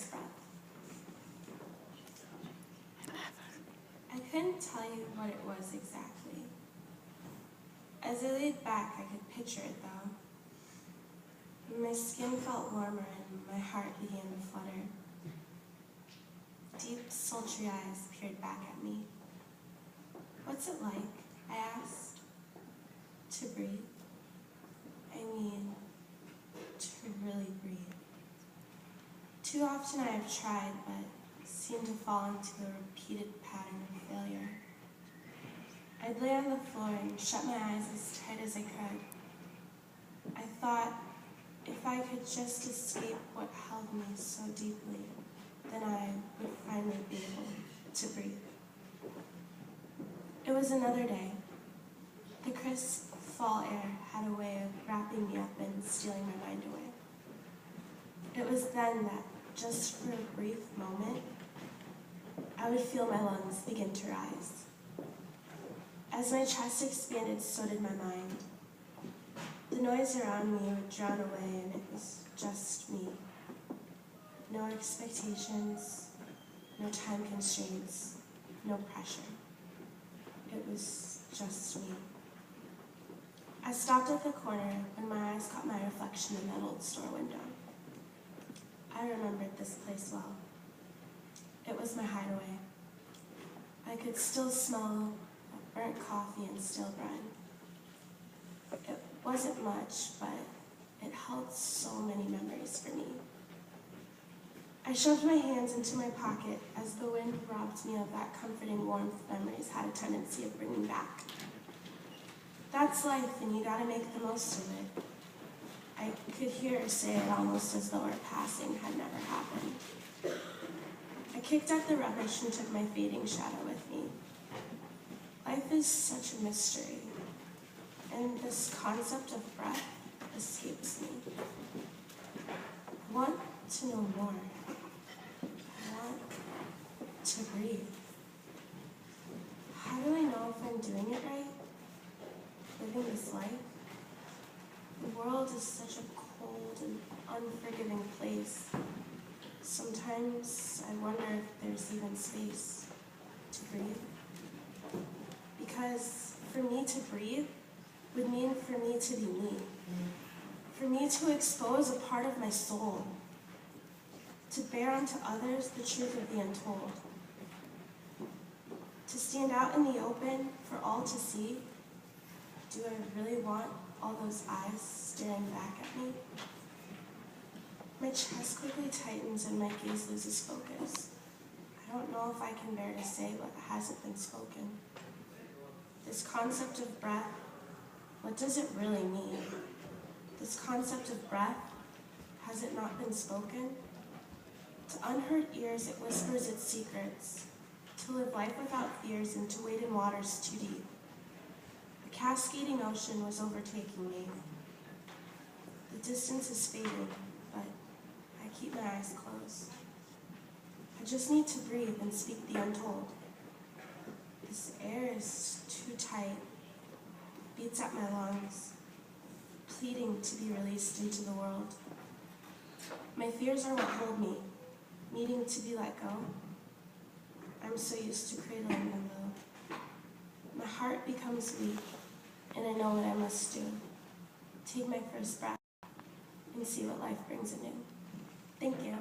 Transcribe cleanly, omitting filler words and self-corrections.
first breath. I couldn't tell you what it was exactly. As I laid back, I could picture it though. My skin felt warmer and my heart began to flutter. Deep, sultry eyes peered back at me. "What's it like?" I asked. "To breathe. I mean, to really breathe. Too often I have tried, but seem to fall into a repeated pattern of failure. I'd lay on the floor and shut my eyes as tight as I could. I thought if I could just escape what held me so deeply, then I would finally be able to breathe. It was another day. The crisp fall air had a way of wrapping me up and stealing my mind away. It was then that, just for a brief moment, I would feel my lungs begin to rise. As my chest expanded, so did my mind. The noise around me would drown away, and it was just me. No expectations, no time constraints, no pressure. It was just me. I stopped at the corner when my eyes caught my reflection in that old store window. I remembered this place well. It was my hideaway. I could still smell burnt coffee and stale bread. It wasn't much, but it held so many memories for me. I shoved my hands into my pocket as the wind robbed me of that comforting warmth memories had a tendency of bringing back. That's life, and you gotta make the most of it. I could hear her say it almost as though our passing had never happened. I kicked at the rubbish and took my fading shadow with me. Life is such a mystery, and this concept of breath escapes me. I want to know more. I want to breathe. How do I know if I'm doing it right? Living this life? The world is such a cold and unforgiving place. Sometimes I wonder if there's even space to breathe. Because for me to breathe would mean for me to be me. For me to expose a part of my soul. To bear unto others the truth of the untold. To stand out in the open for all to see. Do I really want all those eyes staring back at me? My chest quickly tightens and my gaze loses focus. I don't know if I can bear to say what hasn't been spoken. This concept of breath, what does it really mean? This concept of breath, has it not been spoken? To unheard ears it whispers its secrets, to live life without fears and to wade in waters too deep. A cascading ocean was overtaking me. The distance is fading, but I keep my eyes closed. I just need to breathe and speak the untold. This air is too tight, beats at my lungs, pleading to be released into the world. My fears are what hold me, needing to be let go. I'm so used to cradling them though. My heart becomes weak, and I know what I must do. Take my first breath and see what life brings anew. Thank you.